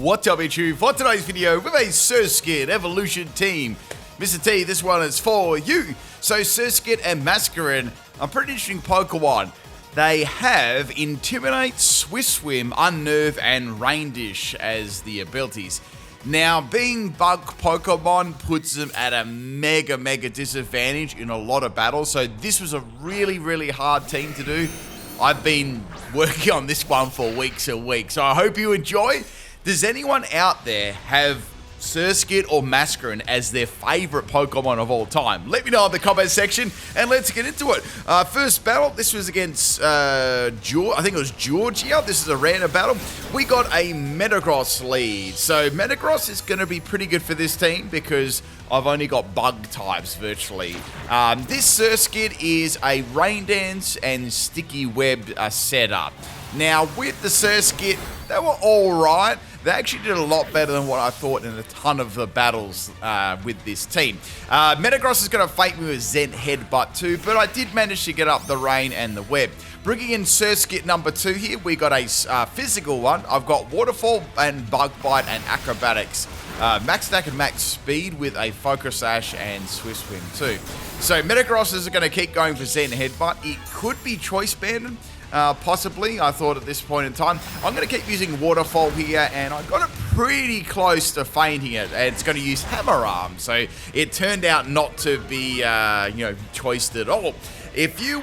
What's up, YouTube? For today's video, with a Surskit evolution team. Mr. T, this one is for you. So Surskit and Masquerain are pretty interesting Pokemon. They have Intimidate, Swift Swim, Unnerve, and Rain Dish as the abilities. Now, being bug Pokemon puts them at a mega disadvantage in a lot of battles. So this was a really hard team to do. I've been working on this one for weeks and weeks. So I hope you enjoy. Does anyone out there have Surskit or Masquerain as their favorite Pokemon of all time? Let me know in the comment section and let's get into it. First battle, this was against I think it was Georgia. This is a random battle. We got a Metagross lead. So Metagross is going to be pretty good for this team because I've only got bug types virtually. This Surskit is a Rain Dance and Sticky Web setup. Now with the Surskit, they were alright. They actually did a lot better than what I thought in a ton of the battles with this team. Metagross is going to fight me with Zen Headbutt too, but I did manage to get up the Rain and the Web. Bringing in Surskit number 2 here, we got a physical one. I've got Waterfall and Bug Bite and Acrobatics. Max Attack and Max Speed with a Focus Sash and Swift Swim too. So Metagross is going to keep going for Zen Headbutt. It could be Choice Banded. Possibly, I thought at this point in time. I'm going to keep using Waterfall here, and I got it pretty close to fainting it, and it's going to use Hammer Arm, so it turned out not to be, choiced at all. If you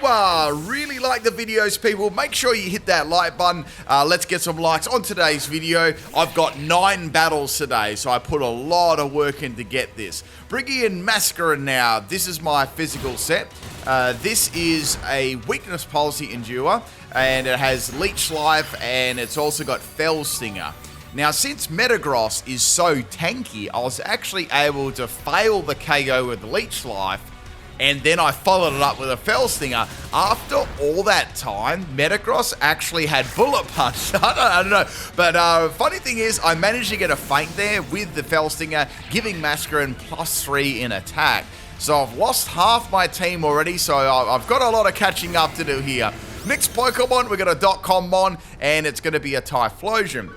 really like the videos, people, make sure you hit that like button. Let's get some likes on today's video. I've got 9 battles today, so I put a lot of work in to get this. Bringing in Masquerain now. This is my physical set. This is a Weakness Policy Endure, and it has Leech Life, and it's also got Fell Stinger. Now, since Metagross is so tanky, I was actually able to fail the KO with Leech Life, and then I followed it up with a Fell Stinger. After all that time, Metagross actually had Bullet Punch. I don't know. But funny thing is, I managed to get a feint there with the Fell Stinger, giving Masquerain +3 in attack. So I've lost half my team already, so I've got a lot of catching up to do here. Next Pokemon, we've got a Dotcommon, and it's going to be a Typhlosion.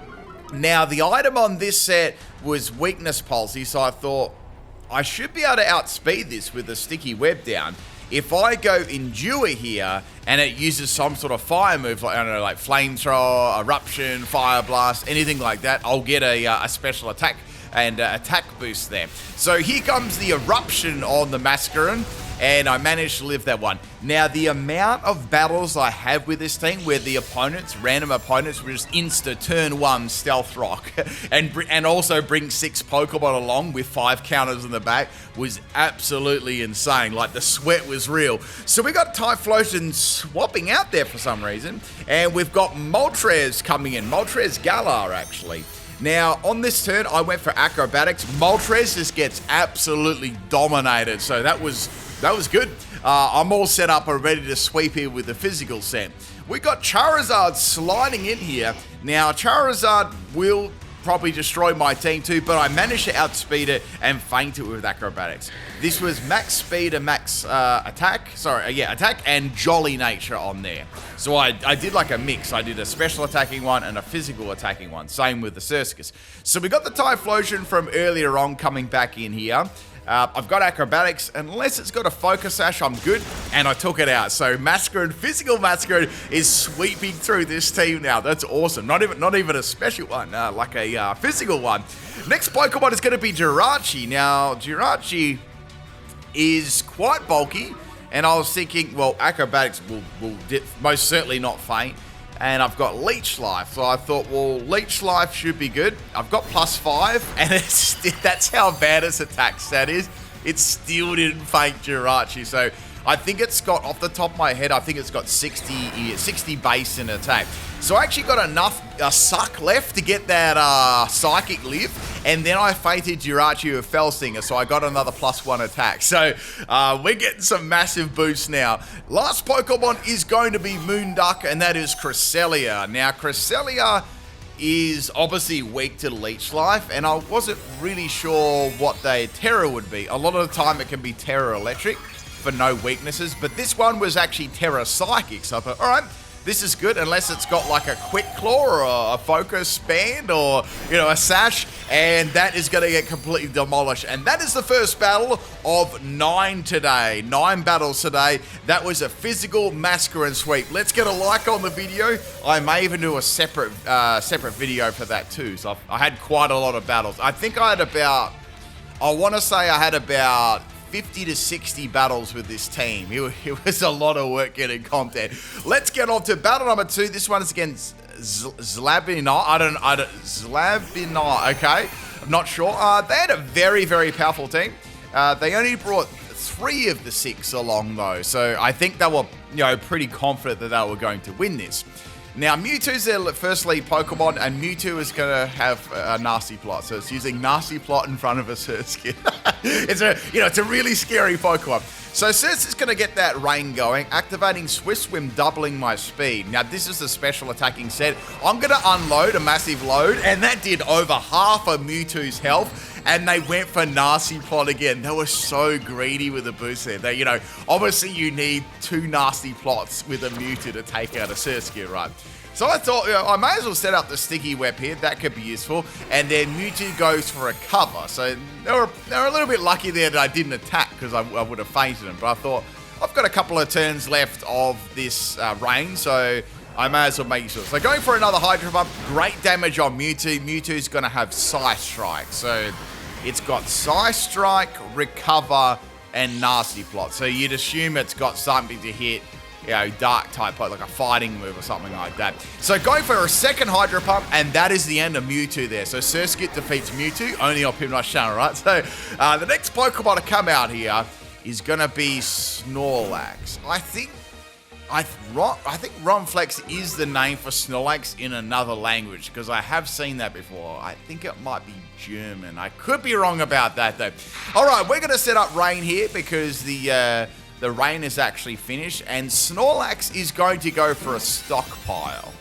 Now, the item on this set was Weakness Policy, so I thought I should be able to outspeed this with a Sticky Web down. If I go Endure here, and it uses some sort of fire move, like, I don't know, like Flamethrower, Eruption, Fire Blast, anything like that, I'll get a special attack and attack boost there. So here comes the Eruption on the Masquerain, and I managed to live that one. Now, the amount of battles I have with this team where the random opponents, will just insta turn 1 Stealth Rock and also bring 6 Pokemon along with 5 counters in the back was absolutely insane. Like, the sweat was real. So we got Typhlosion swapping out there for some reason, and we've got Moltres coming in. Moltres Galar, actually. Now, on this turn, I went for Acrobatics. Moltres just gets absolutely dominated, so that was good. I'm all set up and ready to sweep here with the physical set. We got Charizard sliding in here. Now, Charizard will probably destroy my team too, but I managed to outspeed it and feint it with Acrobatics. This was max speed and max attack and jolly nature on there. So I did like a mix. I did a special attacking one and a physical attacking one. Same with the Surskit. So we got the Typhlosion from earlier on coming back in here. I've got Acrobatics. Unless it's got a Focus Sash, I'm good. And I took it out. So Masquerain, physical Masquerain, is sweeping through this team now. That's awesome. Not even a special one, like a physical one. Next Pokemon is going to be Jirachi. Now, Jirachi is quite bulky. And I was thinking, well, Acrobatics will most certainly not faint. And I've got Leech Life, so I thought, well, Leech Life should be good. I've got +5, and that's how bad its attack stat is. It still didn't faint Jirachi, so I think it's got, off the top of my head, I think it's got 60 base in attack. So I actually got enough suck left to get that Psychic Live, and then I fainted Jirachi with Fell Stinger, so I got another +1 attack. So we're getting some massive boosts now. Last Pokemon is going to be Moonduck, and that is Cresselia. Now, Cresselia is obviously weak to Leech Life, and I wasn't really sure what their Terra would be. A lot of the time it can be Terra Electric for no weaknesses, but this one was actually Terra Psychic, so I thought, alright, this is good unless it's got like a quick claw or a focus band or, you know, a sash, and that is going to get completely demolished. And that is the first battle of 9 today. 9 battles today. That was a physical Masquerain sweep. Let's get a like on the video. I may even do a separate video for that too. So I had quite a lot of battles. I think I had about, I want to say I had about 50 to 60 battles with this team. It was a lot of work getting content. Let's get on to battle number 2. This one is against Zlabina. Zlabina, okay. I'm not sure. They had a very, very powerful team. They only brought 3 of the 6 along though. So I think they were, you know, pretty confident that they were going to win this. Now, Mewtwo's their first lead Pokemon, and Mewtwo is going to have a Nasty Plot. So it's using Nasty Plot in front of a Surskit. It's a really scary Pokemon. So Surskit's going to get that rain going, activating Swift Swim, doubling my speed. Now, this is the special attacking set. I'm going to unload a massive load, and that did over half of Mewtwo's health. And they went for Nasty Plot again. They were so greedy with the boost there. They, you know, obviously you need 2 Nasty Plots with a Mewtwo to take out a Surskit, right? So I thought, you know, I may as well set up the Sticky Web here. That could be useful. And then Mewtwo goes for a cover. So they were a little bit lucky there that I didn't attack because I would have fainted them. But I thought, I've got a couple of turns left of this rain, so I may as well make sure. So going for another Hydro Pump. Great damage on Mewtwo. Mewtwo's going to have Psy Strike. So it's got Psy Strike, Recover, and Nasty Plot. So you'd assume it's got something to hit, you know, Dark type, like a fighting move or something like that. So going for a second Hydro Pump, and that is the end of Mewtwo there. So Surskit defeats Mewtwo, only on PIMPNITE channel, right? So the next Pokemon to come out here is going to be Snorlax. I think Ronflex is the name for Snorlax in another language, because I have seen that before. I think it might be German. I could be wrong about that though. All right, we're going to set up rain here because the rain is actually finished, and Snorlax is going to go for a stockpile.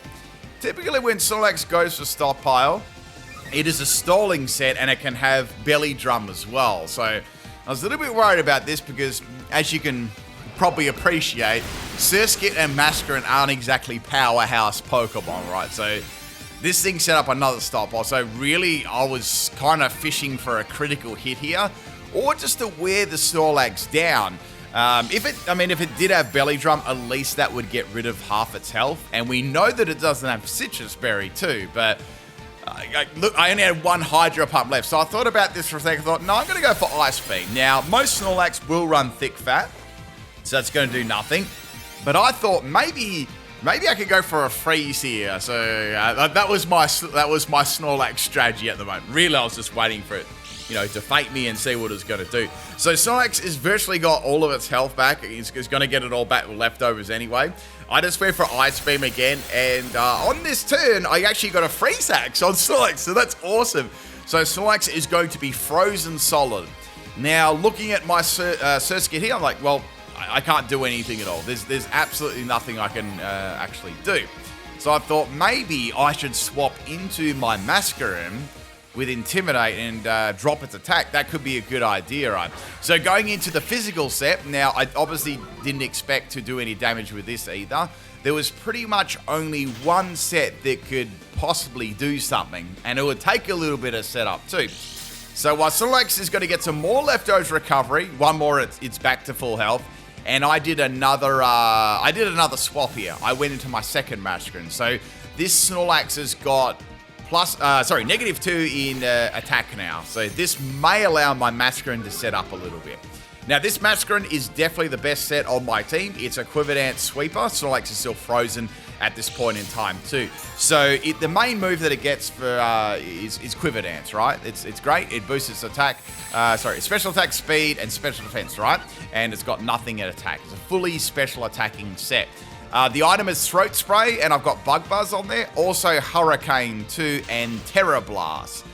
Typically when Snorlax goes for stockpile, it is a stalling set and it can have belly drum as well. So I was a little bit worried about this because, as you can probably appreciate, Surskit and Masquerain aren't exactly powerhouse Pokemon, right? So this thing set up another stockpile. So really, I was kind of fishing for a critical hit here, or just to wear the Snorlax down. If it did have belly drum, at least that would get rid of half its health. And we know that it doesn't have citrus berry too, but look, I only had 1 Hydro Pump left. So I thought about this for a second. I thought, no, I'm going to go for Ice Beam. Now, most Snorlax will run Thick Fat, so that's going to do nothing. But I thought maybe I could go for a freeze here. So that was my Snorlax strategy at the moment. Really, I was just waiting for it, you know, to fake me and see what it's going to do. So Snorlax has virtually got all of its health back. It's going to get it all back with leftovers anyway. I just went for Ice Beam again, and on this turn, I actually got a Freeze Axe on Snorlax, so that's awesome. So Snorlax is going to be frozen solid. Now, looking at my Surskit here, I'm like, well, I can't do anything at all. There's absolutely nothing I can actually do. So I thought maybe I should swap into my Masquerain with Intimidate and drop its attack. That could be a good idea, right? So going into the physical set, now I obviously didn't expect to do any damage with this either. There was pretty much only one set that could possibly do something, and it would take a little bit of setup too. So while Snorlax is going to get some more leftovers recovery, one more, it's back to full health. And I did another swap here. I went into my second Masquerain. So this Snorlax has got -2 in attack now. So this may allow my Masquerain to set up a little bit. Now this Masquerain is definitely the best set on my team. It's a Quiver Dance Sweeper. Snorlax is still frozen at this point in time too. So the main move that it gets for is Quiver Dance, right? It's great. It boosts its attack, special attack, speed, and special defense, right? And it's got nothing at attack. It's a fully special attacking set. The item is Throat Spray, and I've got Bug Buzz on there. Also Hurricane 2 and Terra Blast.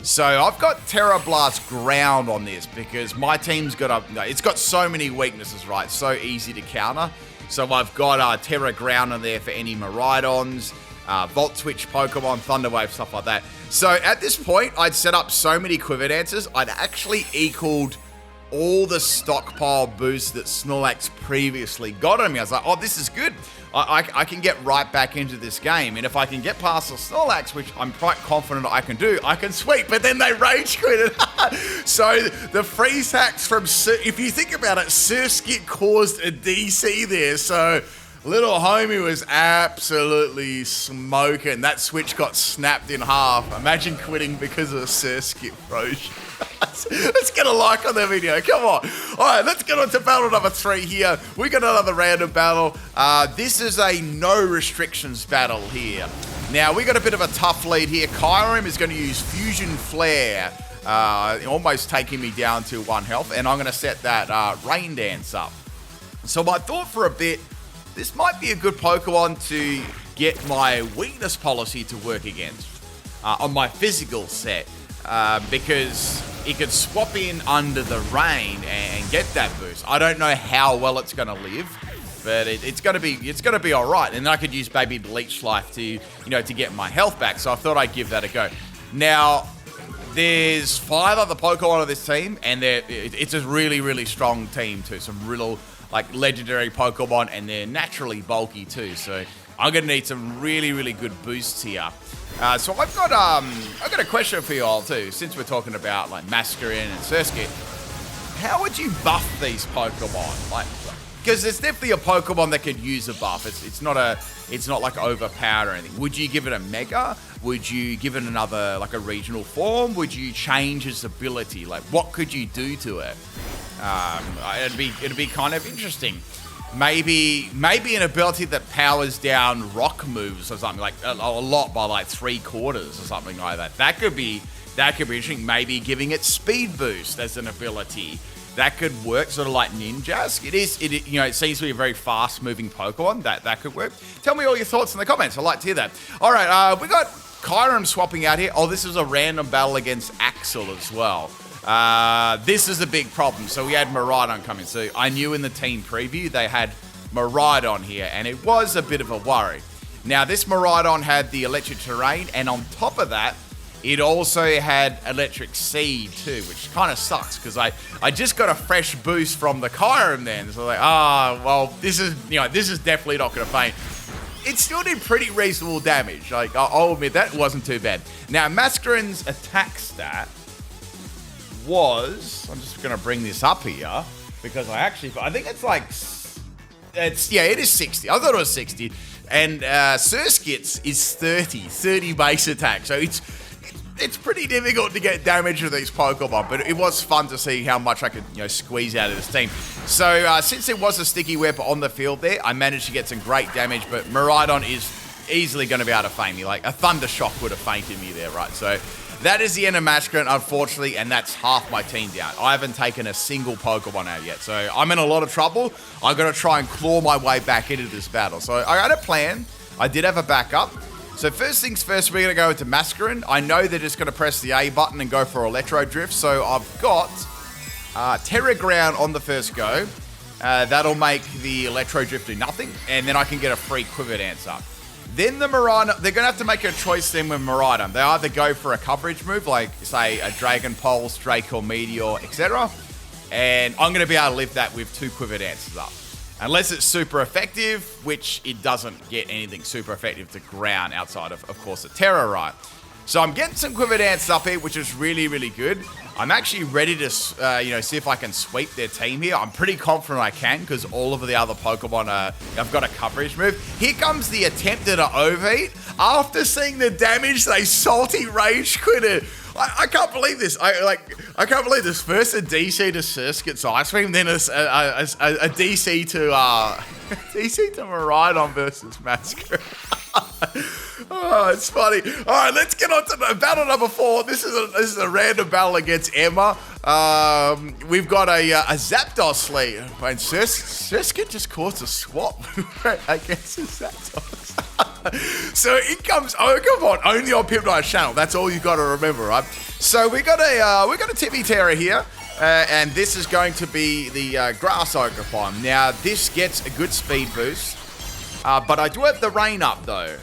So I've got Terra Blast Ground on this because my team's it's got so many weaknesses, right? So easy to counter. So I've got Terra Ground on there for any Miraidons, Volt Switch Pokemon, Thunder Wave, stuff like that. So at this point, I'd set up so many Quiver Dances, I'd actually equaled all the stockpile boosts that Snorlax previously got on me. I was like, oh, this is good. I can get right back into this game. And if I can get past the Snorlax, which I'm quite confident I can do, I can sweep. But then they rage quit it. So the freeze hacks from, if you think about it, Surskit caused a DC there. So little homie was absolutely smoking. That switch got snapped in half. Imagine quitting because of a Surskit froze. Let's get a like on that video. Come on. All right, let's get on to battle number 3 here. We got another random battle. This is a no restrictions battle here. Now, we got a bit of a tough lead here. Kyurem is going to use Fusion Flare, almost taking me down to 1 health, and I'm going to set that Rain Dance up. So my thought for a bit, this might be a good Pokemon to get my weakness policy to work against on my physical set, because it could swap in under the rain and get that boost. I don't know how well it's going to live, but it's going to be all right. And then I could use Baby Leech Life to to get my health back. So I thought I'd give that a go. Now, there's 5 other Pokemon on this team, and it's a really, really strong team too. Some real legendary Pokemon, and they're naturally bulky too. So I'm going to need some really, really good boosts here. So I've got a question for you all too, since we're talking about Masquerain and Surskit. How would you buff these Pokemon? Because there's definitely a Pokemon that could use a buff. It's not like overpowered or anything. Would you give it a Mega? Would you give it another a regional form? Would you change its ability? What could you do to it? It'd be kind of interesting. Maybe an ability that powers down rock moves or something, a lot by 3/4 or something like that. That could be interesting. Maybe giving it speed boost as an ability. That could work, sort of like Ninjask. It seems to be a very fast moving Pokemon. That could work. Tell me all your thoughts in the comments. I'd like to hear that. All right, we got Kyurem swapping out here. Oh, this is a random battle against Axel as well. This is a big problem. So we had Miraidon coming. So I knew in the team preview they had Miraidon here, and it was a bit of a worry. Now, this Miraidon had the electric terrain, and on top of that, it also had electric seed too, which kind of sucks because I just got a fresh boost from the Kyurem then. So well, this is definitely not going to faint. It still did pretty reasonable damage. I'll admit that wasn't too bad. Now, Masquerain's attack stat was, I'm just going to bring this up here because I think it is 60. I thought it was 60. And Surskit's is 30 base attack. So it's pretty difficult to get damage with these Pokemon, but it was fun to see how much I could squeeze out of this team. So since there was a sticky web on the field there, I managed to get some great damage, but Miraidon is easily going to be able to feint me. A Thunder Shock would have fainted me there, right? So that is the end of Masquerain, unfortunately, and that's half my team down. I haven't taken a single Pokemon out yet, so I'm in a lot of trouble. I've got to try and claw my way back into this battle. So I had a plan. I did have a backup. So first things first, we're going to go into Masquerain. I know they're just going to press the A button and go for Electro Drift, so I've got Terra Ground on the first go. That'll make the Electro Drift do nothing, and then I can get a free Quiver Dance up. Then the Miraidon, they're going to have to make a choice then with Miraidon. They either go for a coverage move, like, say, a Dragon Pulse, Draco Meteor, etc. And I'm going to be able to lift that with 2 Quiver Dances up. Unless it's super effective, which it doesn't get anything super effective to ground outside of course, a Terra, right? So I'm getting some Quiver Dances up here, which is really, really good. I'm actually ready to, see if I can sweep their team here. I'm pretty confident I can because all of the other Pokemon have got a coverage move. Here comes the attempt at an overheat. After seeing the damage, they salty rage quitted. I can't believe this. I can't believe this. First a DC to Surskit's Ice Cream, then a DC to DC to Miraidon versus Masquerain. Oh, it's funny. All right, let's get on to battle number 4. This is a random battle against Emma. We've got a Zapdos lead. And Surskit just caused a swap against the Zapdos. So it comes. Oh, come on! Only on PIMPNITE's channel. That's all you got to remember, right? So we got a Tippy Terra here, and this is going to be the Grass Ogre form. Now this gets a good speed boost. But I do have the rain up though,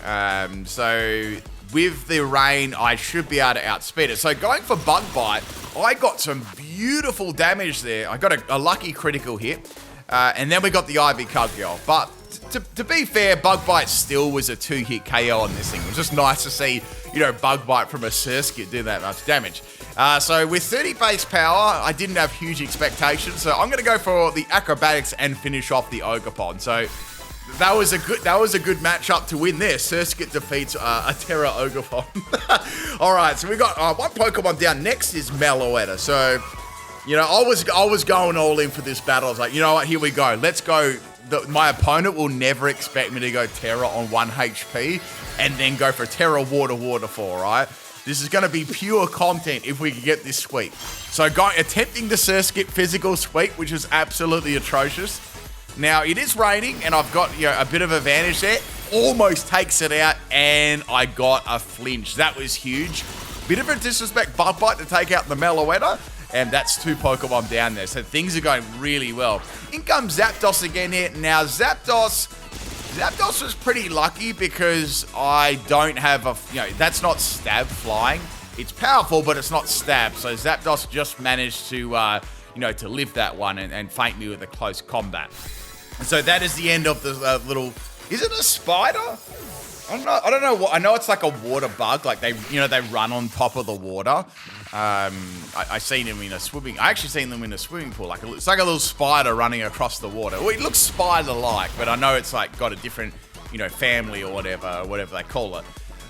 so with the rain I should be able to outspeed it. So going for Bug Bite, I got some beautiful damage there. I got a lucky critical hit. And then we got the Ivy Cudgel. But to be fair, Bug Bite still was a 2-hit KO on this thing. It was just nice to see, Bug Bite from a Surskit do that much damage. So with 30 base power, I didn't have huge expectations. So I'm going to go for the Acrobatics and finish off the Ogerpon. So that was a good matchup to win there. Surskit defeats a Terra Ogerpon. All right, so we got one Pokemon down. Next is Meloetta. So, I was going all in for this battle. I was like, you know what? Here we go. Let's go. My opponent will never expect me to go Terra on 1 HP and then go for Terra Waterfall, right? This is going to be pure content if we can get this sweep. So attempting the Surskit physical sweep, which is absolutely atrocious. Now, it is raining, and I've got a bit of advantage there. Almost takes it out, and I got a flinch. That was huge. Bit of a disrespect Bug Bite to take out the Meloetta, and that's 2 Pokemon down there. So things are going really well. In comes Zapdos again here. Now, Zapdos was pretty lucky because I don't have that's not stab flying. It's powerful, but it's not stab. So Zapdos just managed to, to live that one and feint me with a close combat. And so that is the end of the little... Is it a spider? I don't know what. I know it's like a water bug. Like they run on top of the water. I seen them in a swimming. I actually seen them in a swimming pool. It's like a little spider running across the water. Well, it looks spider-like, but I know it's like got a different, family or whatever they call it.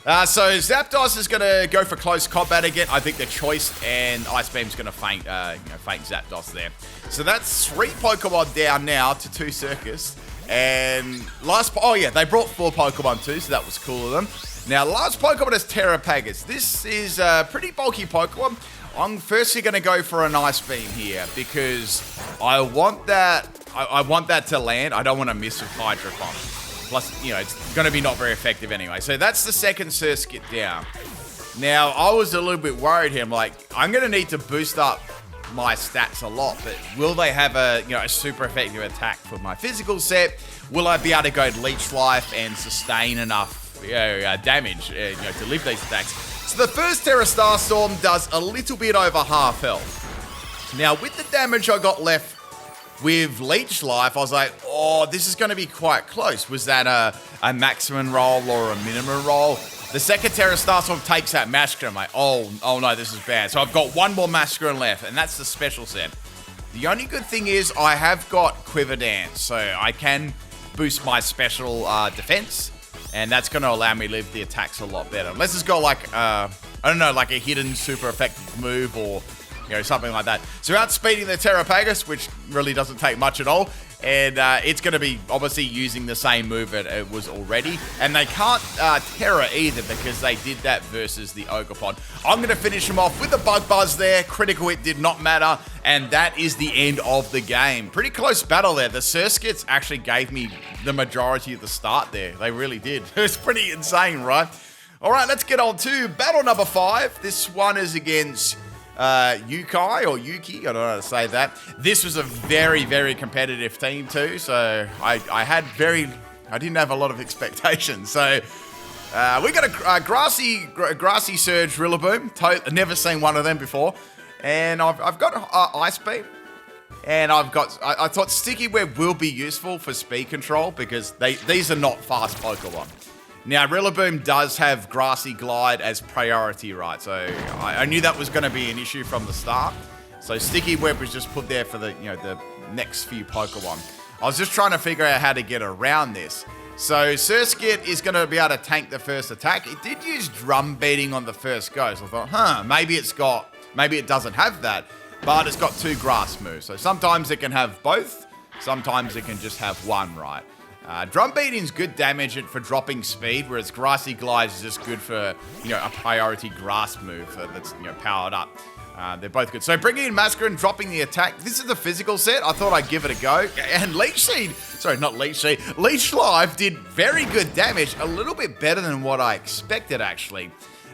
So Zapdos is going to go for close combat again. I think the Choice and Ice Beam's going to feint Zapdos there. So that's 3 Pokemon down now to 2 Circus. And they brought 4 Pokemon too, so that was cool of them. Now, last Pokemon is Terapagos. This is a pretty bulky Pokemon. I'm firstly going to go for an Ice Beam here because I want that to land. I don't want to miss with Hydro Pump. Plus, it's going to be not very effective anyway. So that's the second Surskit down. Now, I was a little bit worried here. I'm like, I'm going to need to boost up my stats a lot, but will they have a super effective attack for my physical set? Will I be able to go Leech Life and sustain enough damage to live these attacks? So the first Terra Starstorm does a little bit over half health. Now with the damage I got left with Leech Life, I was like, oh, this is going to be quite close. Was that a maximum roll or a minimum roll? The second Terra Starstorm takes that Masquerain. I'm like, oh no, this is bad. So I've got 1 more Masquerain left, and that's the special set. The only good thing is I have got Quiver Dance, so I can boost my special defense, and that's going to allow me to live the attacks a lot better. Unless it's got like, I don't know, like a hidden super effective move or something like that. So outspeeding the Terapagos, which really doesn't take much at all. And it's going to be obviously using the same move it was already. And they can't Terra either because they did that versus the Ogerpon. I'm going to finish him off with a Bug Buzz there. Critical hit did not matter. And that is the end of the game. Pretty close battle there. The Surskits actually gave me the majority of the start there. They really did. It's pretty insane, right? All right, let's get on to battle number 5. This one is against... Yuki, I don't know how to say that. This was a very, very competitive team too, so I didn't have a lot of expectations. So we got a grassy Surge Rillaboom. Never seen one of them before, and I've got Ice Beam, and I thought Sticky Web will be useful for speed control because these are not fast Pokemon. Now, Rillaboom does have Grassy Glide as priority, right? So I knew that was going to be an issue from the start. So Sticky Web was just put there for the next few Pokemon. I was just trying to figure out how to get around this. So Surskit is going to be able to tank the first attack. It did use Drum Beating on the first go. So I thought, maybe it doesn't have that, but it's got 2 grass moves. So sometimes it can have both. Sometimes it can just have one, right? Drum Beating's good damage for dropping speed, whereas Grassy Glide is just good for, a priority grass move that's, powered up. They're both good. So bringing in Masquerain, dropping the attack. This is the physical set. I thought I'd give it a go. And Leech Life did very good damage. A little bit better than what I expected, actually.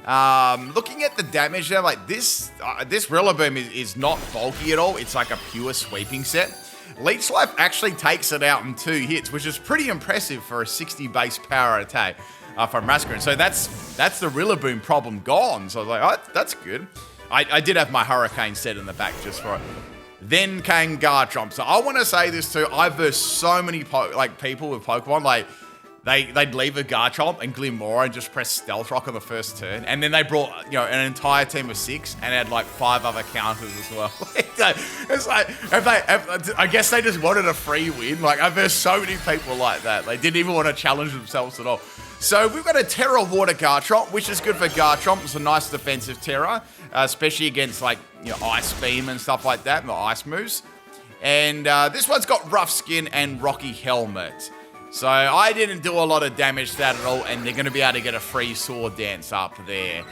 Looking at the damage there, like this Rillaboom is not bulky at all. It's like a pure sweeping set. Leech Life actually takes it out in 2 hits, which is pretty impressive for a 60 base power attack from Masquerain. So that's the Rillaboom problem gone. So I was like, oh, that's good. I did have my Hurricane set in the back just for it. Then came Garchomp. So I want to say this too. I've versed so many people with Pokemon. Like, they'd leave a Garchomp and Glimmora and just press Stealth Rock on the first turn. And then they brought, an entire team of 6 and had like 5 other counters as well. It's like, I guess they just wanted a free win. Like, I've versed so many people like that. They didn't even want to challenge themselves at all. So we've got a Terra Water Garchomp, which is good for Garchomp. It's a nice defensive Terra, especially against like, Ice Beam and stuff like that, and the ice moves. And this one's got Rough Skin and Rocky Helmet. So I didn't do a lot of damage to that at all, and they're going to be able to get a free Sword Dance up there.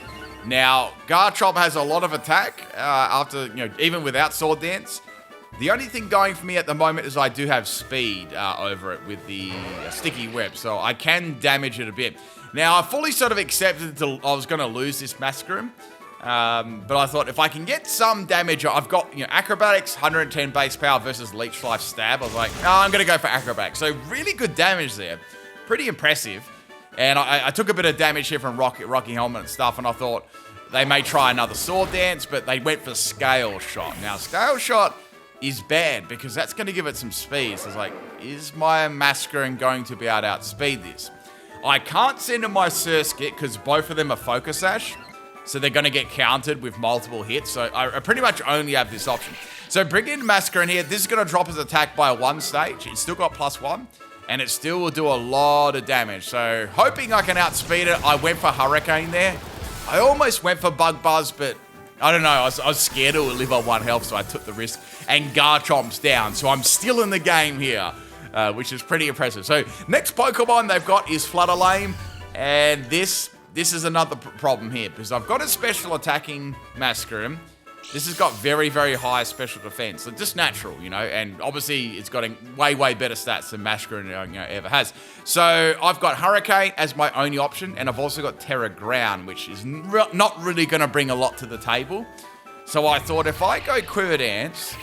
Now, Garchomp has a lot of attack after, even without Sword Dance. The only thing going for me at the moment is I do have speed over it with the sticky web, so I can damage it a bit. Now, I fully sort of accepted I was going to lose this Masquerain, but I thought if I can get some damage, I've got Acrobatics, 110 base power versus Leech Life Stab. I was like, no, I'm going to go for Acrobatics. So really good damage there, pretty impressive. And I took a bit of damage here from Rocky Helmet and stuff, and I thought they may try another Sword Dance, but they went for Scale Shot. Now, Scale Shot is bad because that's going to give it some speed. So it's like, is my Masquerain going to be able to outspeed this? I can't send in my Surskit because both of them are Focus Sash, so they're going to get countered with multiple hits. So I pretty much only have this option. So bring in Masquerain here. This is going to drop his attack by 1 stage. It's still got +1, and it still will do a lot of damage. So hoping I can outspeed it, I went for Hurricane there. I almost went for Bug Buzz, but I don't know, I was scared it would live on 1 health, so I took the risk. And Garchomp's down, so I'm still in the game here, which is pretty impressive. So next Pokemon they've got is Flutter Mane, and this is another problem here, because I've got a special attacking Masquerain. This has got very, very high special defense, so just natural, and obviously it's got way, way better stats than Masquerain ever has. So I've got Hurricane as my only option, and I've also got Terra Ground, which is not really going to bring a lot to the table. So I thought if I go Quiver Dance,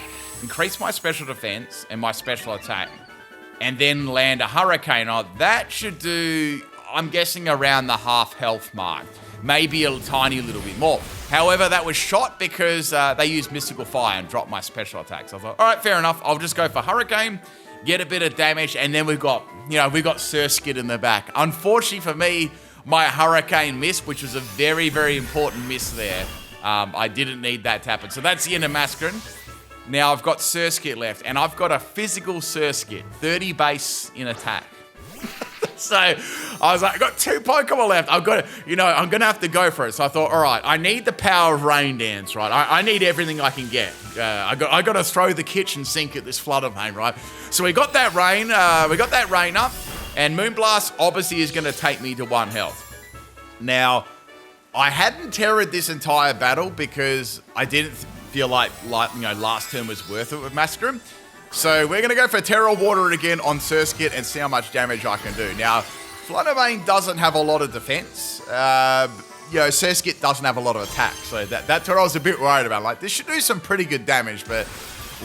increase my special defense and my special attack, and then land a Hurricane, that should do, I'm guessing, around the half health mark. Maybe a tiny little bit more. However, that was shot because they used Mystical Fire and dropped my special attacks. So I thought, all right, fair enough. I'll just go for Hurricane, get a bit of damage, and then we've got Surskit in the back. Unfortunately for me, my Hurricane missed, which was a very, very important miss there. I didn't need that to happen. So that's the end of Masquerain. Now I've got Surskit left, and I've got a physical Surskit, 30 base in attack. So I was like, I got 2 Pokemon left. I'm going to have to go for it. So I thought, all right, I need the power of Rain Dance, right? I need everything I can get. I got to throw the kitchen sink at this Flutter Mane, right? So we got that rain. Up, and Moonblast obviously is going to take me to 1 health. Now, I hadn't terrored this entire battle because I didn't feel like last turn was worth it with Masquerain. So we're going to go for Terra Water again on Surskit and see how much damage I can do. Now, Flutter Mane doesn't have a lot of defense. Surskit doesn't have a lot of attack. So that's what I was a bit worried about. Like, this should do some pretty good damage, but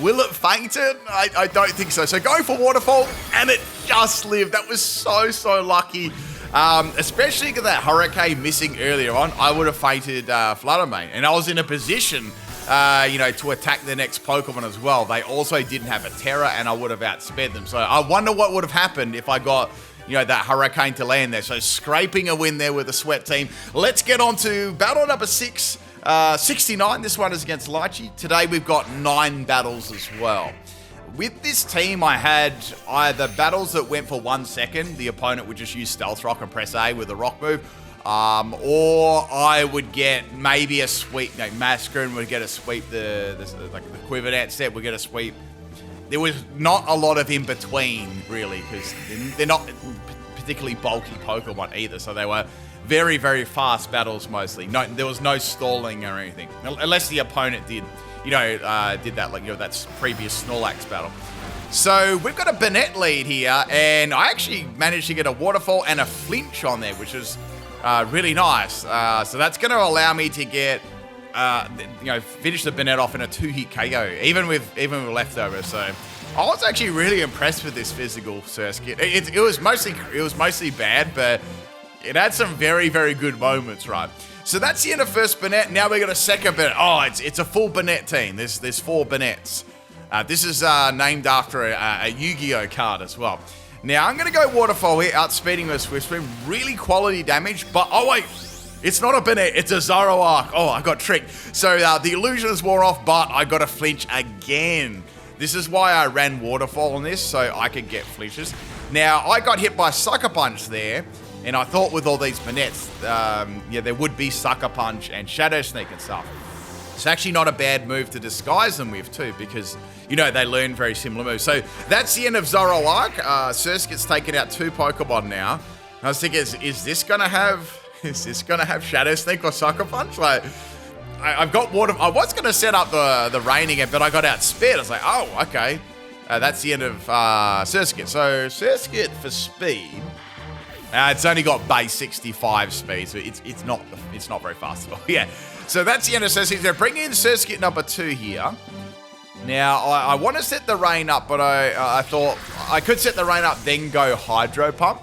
will it faint it? I don't think so. So go for Waterfall, and it just lived. That was so lucky. Especially because that Hurricane missing earlier on, I would have fainted Flutter Mane. And I was in a position to attack the next Pokemon as well. They also didn't have a Terra, and I would have outsped them. So I wonder what would have happened if I got, that Hurricane to land there. So scraping a win there with the Sweat team. Let's get on to battle number 6, 69. This one is against Lychee. Today we've got 9 battles as well. With this team, I had either battles that went for 1 second. The opponent would just use Stealth Rock and press A with a Rock move. Or I would get maybe a sweep. Masquerain would get a sweep. The Quiver Dance set would get a sweep. There was not a lot of in between, really, because they're not particularly bulky Pokemon either. So they were very, very fast battles mostly. No, there was no stalling or anything, unless the opponent did that, that's previous Snorlax battle. So we've got a Banette lead here, and I actually managed to get a Waterfall and a Flinch on there, which is really nice. So that's going to allow me to get, finish the Banette off in a 2-hit KO, even with leftovers. So I was actually really impressed with this physical Surskit. It was mostly bad, but It had some very, very good moments, right? So that's the end of first Banette. Now we got a second Banette. Oh, it's a full Banette team. There's 4 Banettes. This is named after a Yu-Gi-Oh card as well. Now I'm going to go Waterfall here, outspeeding with Swift Swim. Really quality damage, but oh wait, it's not a Banette, it's a Zoroark. Oh, I got tricked. So the illusions wore off, but I got a flinch again. This is why I ran Waterfall on this, so I could get flinches. Now, I got hit by Sucker Punch there, and I thought with all these Banettes, yeah, there would be Sucker Punch and Shadow Sneak and stuff. It's actually not a bad move to disguise them with too, because, you know, they learn very similar moves. So that's the end of Zoroark. Surskit's taken out 2 Pokemon now. I was thinking, is this gonna have Shadow Sneak or Sucker Punch? Like, I've got water. I was gonna set up the rain again, but I got outspeed. I was like, oh, okay. That's the end of Surskit. So Surskit for speed. It's only got base 65 speed, so it's not very fast at all. Yeah. So that's the end of Surskit. They're bringing in Surskit number 2 here. Now, I want to set the rain up, but I thought I could set the rain up, then go Hydro Pump.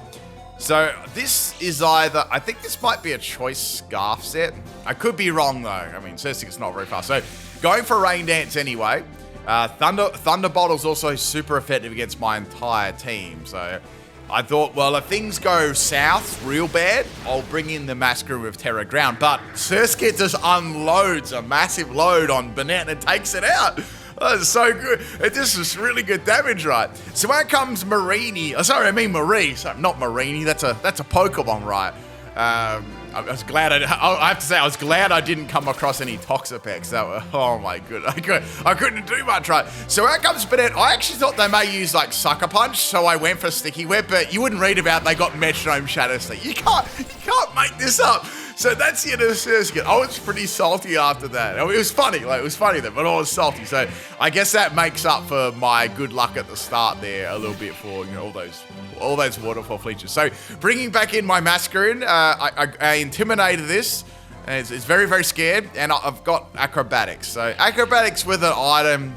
So this is either, I think this might be a choice Scarf set. I could be wrong though. I mean, Surskit's not very fast. So going for Rain Dance anyway. Thunderbolt is also super effective against my entire team. So I thought, well, if things go south real bad, I'll bring in the Masquerain with Terra Ground. But Surskit just unloads a massive load on Banette and takes it out. Oh, that's so good. It just is really good damage, right? So out comes Marini. Oh, sorry, I mean Marie. Sorry, not Marini. That's a Pokemon, right? I was glad I have to say I was glad I didn't come across any Toxapex. That were, oh my goodness, I couldn't do much, right? So out comes Banette. I actually thought they may use like Sucker Punch, so I went for Sticky Web, but you wouldn't read about they got Metronome Shadow Sneak. You can't make this up. So that's the end of Surskit. I was pretty salty after that. I mean, it was funny, then, but I was salty. So I guess that makes up for my good luck at the start there a little bit for, you know, all those waterfall flinches. So bringing back in my Masquerain, I intimidated this. It's very, very scared, and I've got Acrobatics. So Acrobatics with an item,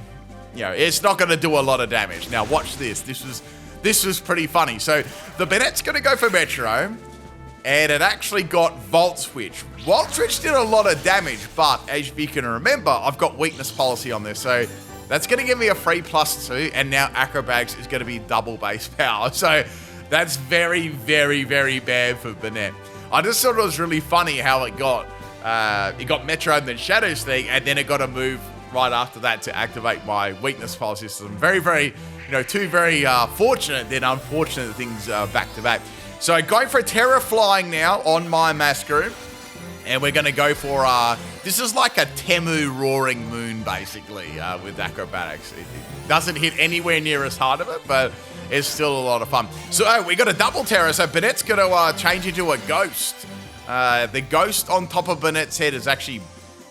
you know, it's not going to do a lot of damage. Now watch this. This was pretty funny. So the Banette's going to go for Metronome. And it actually got Volt Switch. Volt Switch did a lot of damage, but as you can remember, I've got weakness policy on this. So that's going to give me a free +2, and now Acrobatics is going to be double base power. So that's very, very, very bad for Banette. I just thought it was really funny how it got Metronome, then Shadow Sneak, and then it got a move right after that to activate my weakness policy system. Very, very, you know, 2 very fortunate, then unfortunate things back to back. So going for a Terra Flying now on my Masquerain. And we're going to go for, this is like a Temu Roaring Moon, basically, with Acrobatics. It doesn't hit anywhere near as hard of it, but it's still a lot of fun. So we got a double Terra, so Banette's going to change into a Ghost. The Ghost on top of Banette's head is actually,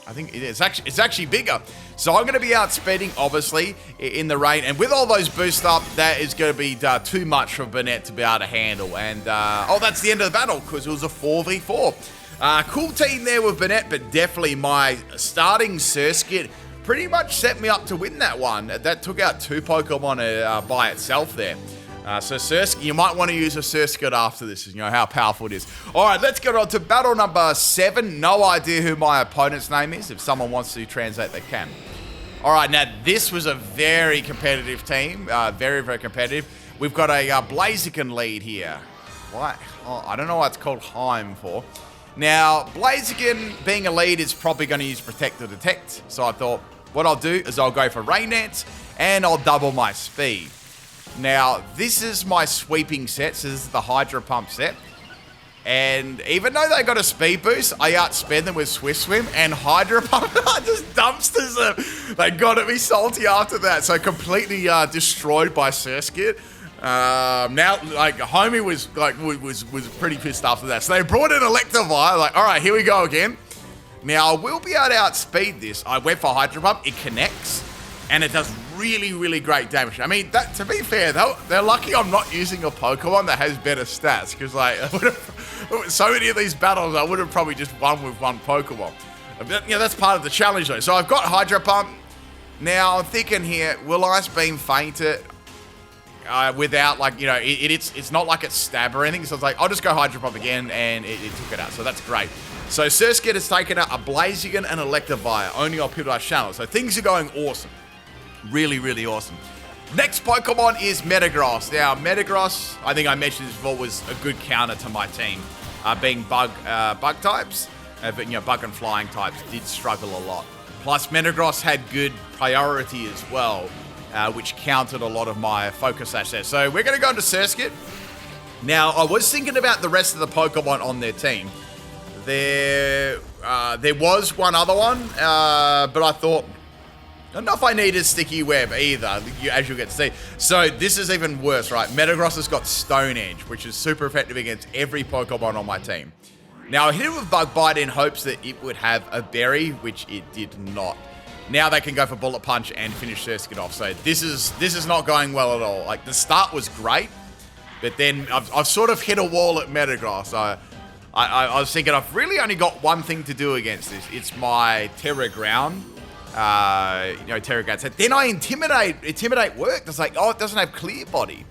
I think it's actually bigger. So I'm going to be outspeeding, obviously, in the rain. And with all those boosts up, that is going to be too much for Banette to be able to handle. And, oh, that's the end of the battle, because it was a 4v4. Cool team there with Banette, but definitely my starting Surskit pretty much set me up to win that one. That took out 2 Pokemon by itself there. So Surskit, you might want to use a Surskit after this, you know how powerful it is. All right, let's get on to battle number 7. No idea who my opponent's name is. If someone wants to translate, they can. All right, now this was a very competitive team. Very, very competitive. We've got a Blaziken lead here. What? Oh, I don't know what it's called Heim for. Now, Blaziken being a lead is probably going to use Protect or Detect. So I thought what I'll do is I'll go for Rain Dance and I'll double my speed. Now, this is my sweeping set, so this is the Hydro Pump set. And even though they got a speed boost, I outsped them with Swift Swim and Hydro Pump. I just dumpsters them. They got to be salty after that. So completely destroyed by Surskit. Now, like, Homie was pretty pissed after that. So they brought in Electivire, like, all right, here we go again. Now, I will be able to outspeed this. I went for Hydro Pump. It connects. And it does really, really great damage. I mean, to be fair, they're lucky I'm not using a Pokemon that has better stats. Because, like, so many of these battles, I would have probably just won with one Pokemon. But, you know, that's part of the challenge, though. So I've got Hydro Pump. Now, I'm thinking here, will Ice Beam faint it? without, like, you know, it's not like it's stab or anything. So it's like, I'll just go Hydro Pump again, and it took it out. So that's great. So Surskit has taken out a Blaziken and Electivire, only on PIMPNITE channel. So things are going awesome. Really, really awesome. Next Pokemon is Metagross. Now, Metagross, I think I mentioned this before, was a good counter to my team, being bug types. But, you know, bug and flying types did struggle a lot. Plus, Metagross had good priority as well, which countered a lot of my focus assets. So we're going to go into Surskit. Now, I was thinking about the rest of the Pokemon on their team. There was one other one, but I thought, I don't know if I need a Sticky Web either, as you'll get to see. So this is even worse, right? Metagross has got Stone Edge, which is super effective against every Pokemon on my team. Now, I hit it with Bug Bite in hopes that it would have a berry, which it did not. Now they can go for Bullet Punch and finish Surskit off. So this is not going well at all. Like, the start was great, but then I've sort of hit a wall at Metagross. I was thinking I've really only got one thing to do against this. It's my Terra Ground. Terra Ground. So then I Intimidate worked. It's like, oh, it doesn't have Clear Body.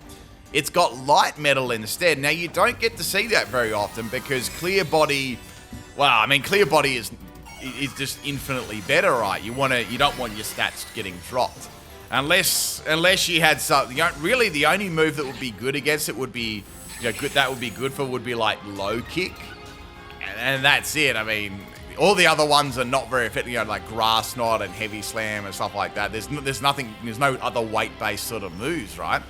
It's got Light Metal instead. Now, you don't get to see that very often because Clear Body, well, I mean, Clear Body is just infinitely better, right? You don't want your stats getting dropped. Unless you had something, really the only move that would be good against it would be, would be like Low Kick. And that's it. I mean, all the other ones are not very effective, like Grass Knot and Heavy Slam and stuff like that. There's no other weight-based sort of moves, right?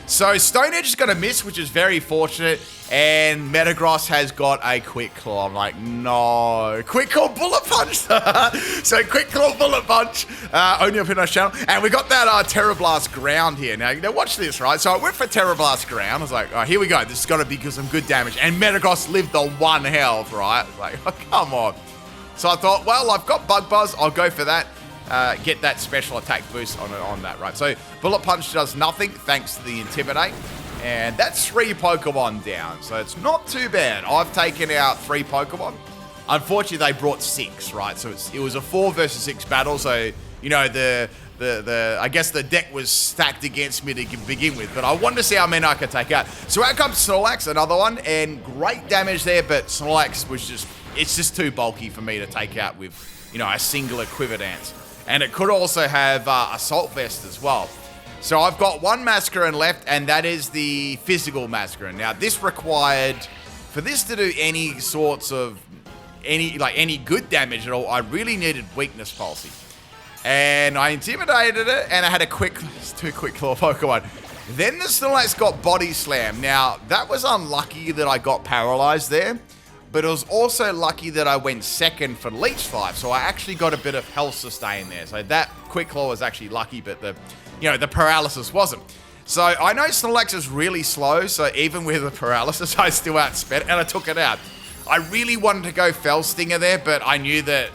So Stone Edge is going to miss, which is very fortunate, and Metagross has got a Quick Claw. I'm like, no. Quick Claw Bullet Punch! So Quick Claw Bullet Punch, only up in our channel. And we got that Terra Blast Ground here. Now, watch this, right? So I went for Terra Blast Ground. I was like, all right, here we go. This is going to be some good damage. And Metagross lived on 1 health, right? Like, oh, come on. So I thought, well, I've got Bug Buzz. I'll go for that. Get that special attack boost on that, right? So Bullet Punch does nothing thanks to the Intimidate. And that's 3 Pokemon down. So it's not too bad. I've taken out 3 Pokemon. Unfortunately, they brought 6, right? So it was a 4 versus 6 battle. So, you know, I guess the deck was stacked against me to begin with. But I wanted to see how many I could take out. So out comes Snorlax, another one. And great damage there. But Snorlax was it's just too bulky for me to take out with, you know, a singular Quiver Dance. And it could also have Assault Vest as well. So I've got 1 Masquerain left, and that is the physical Masquerain. Now, this required, for this to do any sorts of, any good damage at all, I really needed Weakness Pulsing. And I Intimidated it, and I had 2 Quick Claw Pokemon. Then the Snorlax got Body Slam. Now, that was unlucky that I got paralyzed there. But it was also lucky that I went second for Leech Life, so I actually got a bit of health sustain there. So that Quick Claw was actually lucky, but the paralysis wasn't. So I know Snorlax is really slow, so even with the paralysis, I still outsped it, and I took it out. I really wanted to go Fell Stinger there, but I knew that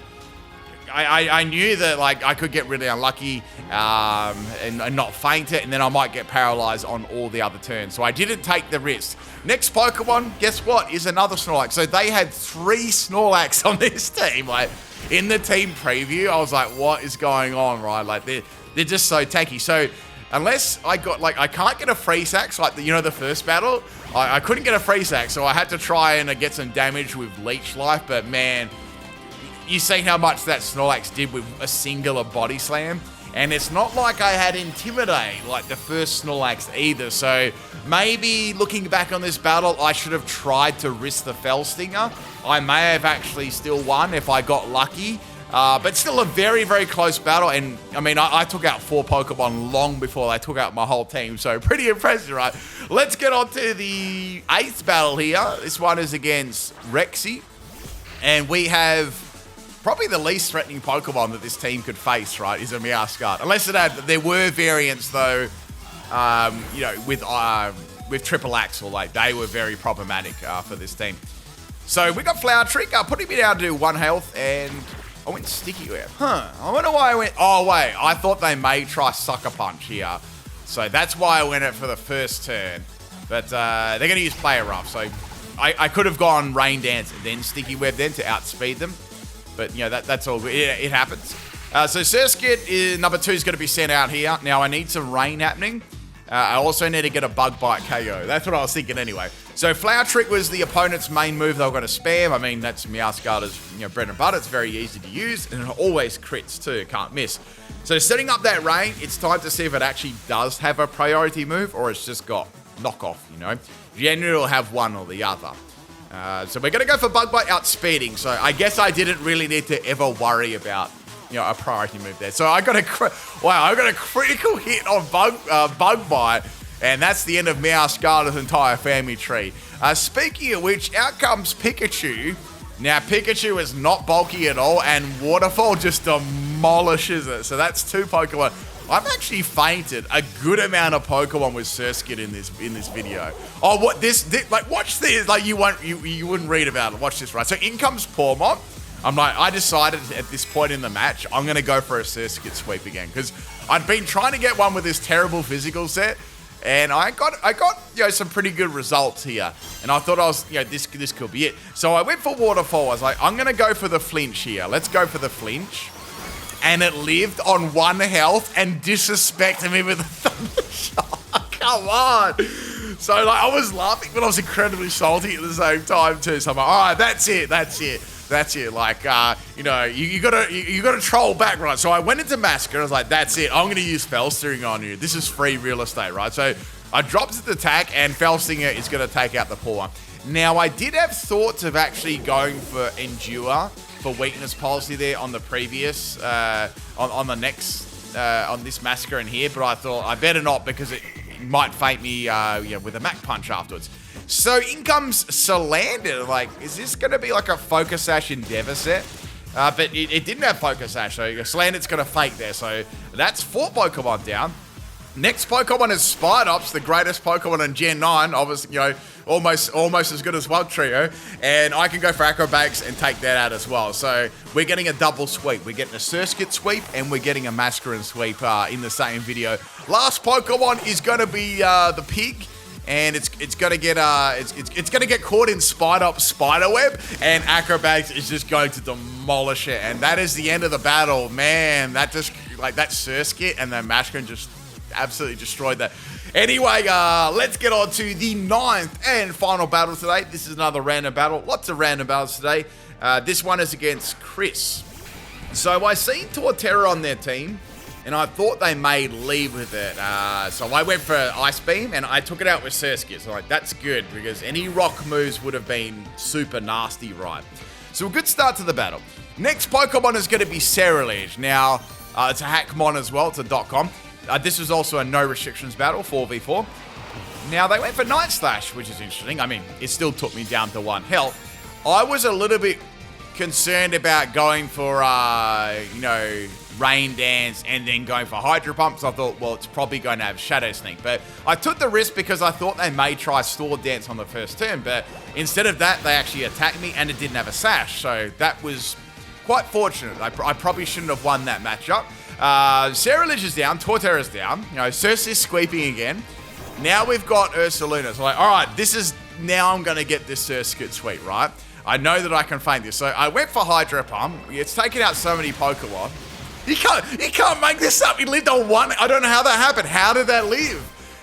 like I could get really unlucky and not faint it, and then I might get paralyzed on all the other turns. So I didn't take the risk. Next Pokemon, guess what, is another Snorlax. So they had 3 Snorlax on this team. Like, in the team preview, I was like, what is going on, right? Like, they're just so tanky. So unless I got, like, I can't get a Freeze Axe, like, the first battle. I couldn't get a Freeze Axe, so I had to try and get some damage with Leech Life. But, man, you see how much that Snorlax did with a singular Body Slam. And it's not like I had Intimidate like the first Snorlax either. So maybe looking back on this battle, I should have tried to risk the Fell Stinger. I may have actually still won if I got lucky. But still a very, very close battle. And I mean, I took out 4 Pokemon long before they took out my whole team. So pretty impressive, right? Let's get on to the 8th battle here. This one is against Rexy. And we have probably the least threatening Pokemon that this team could face, right, is a Meowscarlet. Unless there were variants, though, with Triple Axle, like, they were very problematic for this team. So we got Flower Trick, putting me down to 1 health, and I went Sticky Web. I wonder why I went, oh, wait, I thought they may try Sucker Punch here. So that's why I went it for the first turn. But they're going to use Player Rough, so I could have gone Rain Dance and then Sticky Web then to outspeed them. But, that's all good. It happens. So Surskit, number 2, is going to be sent out here. Now, I need some rain happening. I also need to get a Bug Bite KO. That's what I was thinking anyway. So Flower Trick was the opponent's main move they were going to spam. I mean, that's Meowscarlet's bread and butter. It's very easy to use, and it always crits too. Can't miss. So setting up that rain, it's time to see if it actually does have a priority move or it's just got knockoff, Generally, it'll have one or the other. So we're going to go for Bug Bite outspeeding. So I guess I didn't really need to ever worry about a priority move there. So I got a critical hit on Bug Bite, and that's the end of Meowscarlet's entire family tree. Speaking of which, out comes Pikachu. Now Pikachu is not bulky at all, and Waterfall just demolishes it. So that's 2 Pokemon. I've actually fainted a good amount of Pokemon with Surskit in this video. Oh, what this like? Watch this. Like you wouldn't read about it. Watch this, right? So in comes Pawmont. I decided at this point in the match, I'm going to go for a Surskit sweep again because I'd been trying to get one with this terrible physical set, and I got some pretty good results here, and I thought this could be it. So I went for Waterfall. I was like, I'm going to go for the flinch here. Let's go for the flinch, and it lived on 1 health and disrespected me with a Thunder Shock. Come on. So I was laughing, but I was incredibly salty at the same time too. So I'm like, all right, that's it. Like, you gotta troll back, right? So I went into Masquerain. I was like, that's it. I'm gonna use Fell Steering on you. This is free real estate, right? So I dropped the attack, and Fell Stinger is gonna take out the poor one. Now I did have thoughts of actually going for Endure for weakness policy there on the previous, on this Masquerain here, but I thought I better not because it might faint me, with a Mach Punch afterwards. So in comes Salander. Like, is this going to be like a Focus Sash Endeavor set? But it didn't have Focus Sash, so Salander's going to fake there. So that's 4 Pokemon down. Next Pokemon is Spidops, the greatest Pokemon in Gen 9. Obviously, almost as good as Wugtrio. And I can go for Acrobatics and take that out as well. So we're getting a double sweep. We're getting a Surskit sweep and we're getting a Masquerain sweep in the same video. Last Pokemon is going to be the Pig. And it's gonna get caught in Spidops Spiderweb, and Acrobatics is just going to demolish it, and that is the end of the battle. Man, that Surskit and the Masquerain just absolutely destroyed that. Anyway, let's get on to the 9th and final battle today. This is another random battle. Lots of random battles today. This one is against Chris. So I seen Torterra on their team, and I thought they may leave with it. So I went for Ice Beam, and I took it out with Surskit. So that's good, because any rock moves would have been super nasty, right? So a good start to the battle. Next Pokemon is going to be Cerulege. Now, it's a Hackmon as well. It's a .com. This was also a no restrictions battle, 4v4. Now, they went for Night Slash, which is interesting. I mean, it still took me down to 1 health. I was a little bit concerned about going for, Rain Dance and then going for Hydro Pump. So I thought, well, it's probably going to have Shadow Sneak. But I took the risk because I thought they may try Sword Dance on the first turn. But instead of that, they actually attacked me and it didn't have a Sash. So that was quite fortunate. I probably shouldn't have won that matchup. Cerulege is down. Torterra's down. Surskit's sweeping again. Now we've got Ursaluna. So all right, now I'm going to get this Surskit sweep, right? I know that I can feint this. So I went for Hydro Pump. It's taken out so many Pokemon. You can't make this up. He lived on 1. I don't know how that happened. How did that live?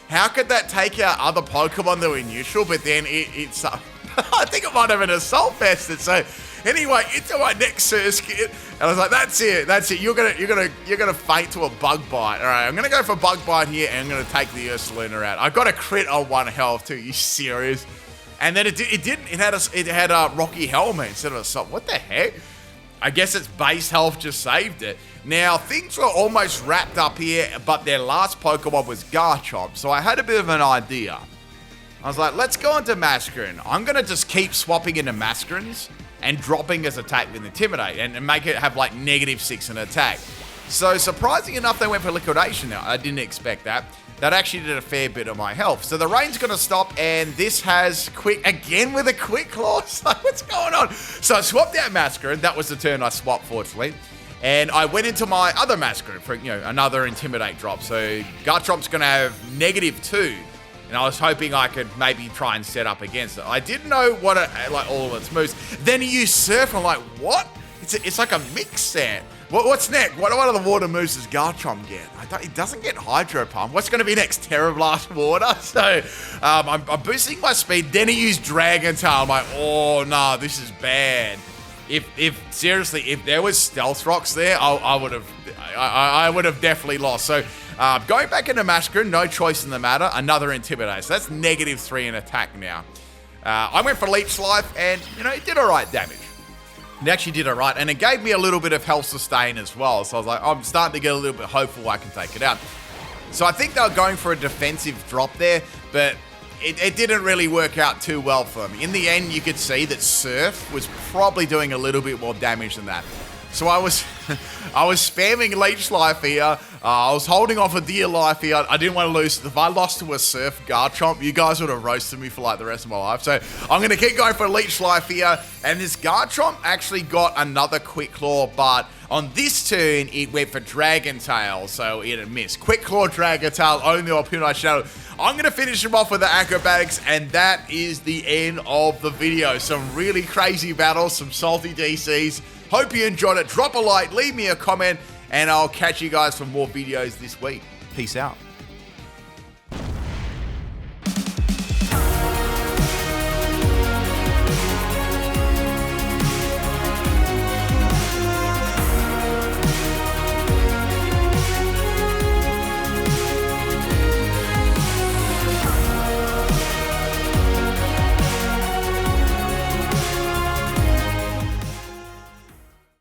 How could that take out other Pokemon that were neutral, but then it's I think it might have been Assault Vested. So anyway, into my next Surskit, and I was like, that's it. You're gonna feint to a Bug Bite. All right, I'm gonna go for Bug Bite here, and I'm gonna take the Ursaluna out. I got a crit on 1 health too. Are you serious? And then it didn't. It had a Rocky Helmet instead of Assault. What the heck? I guess its base health just saved it. Now, things were almost wrapped up here, but their last Pokemon was Garchomp, so I had a bit of an idea. I was like, let's go into Masquerain. I'm going to just keep swapping into Masquerains and dropping his attack with Intimidate and make it have like -6 in attack. So, surprising enough, they went for Liquidation now. I didn't expect that. That actually did a fair bit of my health. So the rain's going to stop, and this has again with a Quick Claw. So what's going on? So I swapped out Masquerain. That was the turn I swapped, fortunately. And I went into my other Masquerain for, another Intimidate drop. So Garchomp's going to have -2. And I was hoping I could maybe try and set up against it. I didn't know what all of its moves. Then he used Surf. I'm like, what? It's like a mix set. What's next? What are the water moves does Garchomp get? It doesn't get Hydro Pump. What's going to be next? Terra Blast Water? So I'm boosting my speed. Then he used Dragon Tail. I'm like, oh no, this is bad. If seriously, if there was Stealth Rocks there, I would have definitely lost. So going back into Masquerain, no choice in the matter. Another Intimidate. So that's -3 in attack now. I went for Leech Life, and it did all right damage. It actually did all right, and it gave me a little bit of health sustain as well. So I was like, I'm starting to get a little bit hopeful I can take it out. So I think they were going for a defensive drop there, but it didn't really work out too well for them. In the end, you could see that Surf was probably doing a little bit more damage than that. So I was spamming Leech Life here. I was holding off a Deer Life here. I didn't want to lose. If I lost to a Surf Garchomp, you guys would have roasted me for like the rest of my life. So I'm going to keep going for Leech Life here. And this Garchomp actually got another Quick Claw, but on this turn, it went for Dragon Tail, so it missed. Quick Claw, Dragon Tail, only on PIMPNITE Shadow. I'm going to finish him off with the acrobatics, and that is the end of the video. Some really crazy battles, some salty DCs. Hope you enjoyed it. Drop a like, leave me a comment, and I'll catch you guys for more videos this week. Peace out.